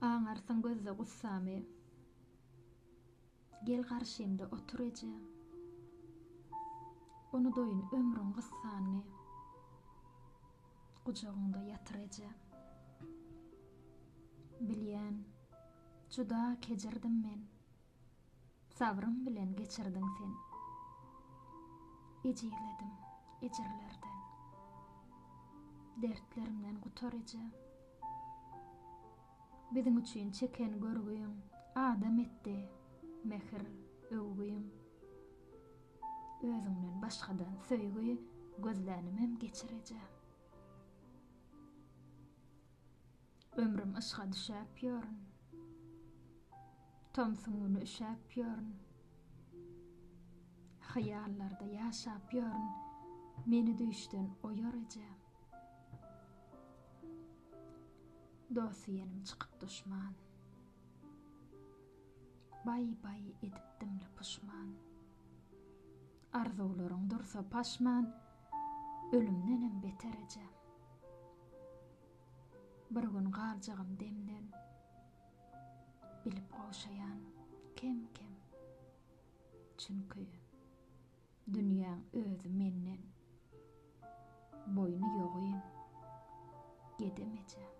Aňarsaň gözde gussamy. Gel garşymda otur eje. Onu doýun ömrüň gyssany. Gujagyňda ýatyr eje. Bilýän, juda kejirdim men. Sabrym bilen geçirdiň sen. Ejirledim, ejirlerden. Dertlerimden gutar eje. Biziň üçin çeken görgüýüň adam etdi, mehir öwgüýüň. Özüňden başgadan söýgüýi gözlänimem geçireje. Ömrüm ışga düşäp ýörün. Tomsuňuny üşäp ýörün. Hayallarda ýaşap ýörün. Meni düşden oýar eje. Dosiyenim çıkıp düşman. Bay edipdimli puşman. Arzularyň dursa paşman, ölümdenem beter eje. Bir gün galjagym demden, bilip goşayan kim? Çünkü dünýäň özü menden boynu ýogyň, gedemeje.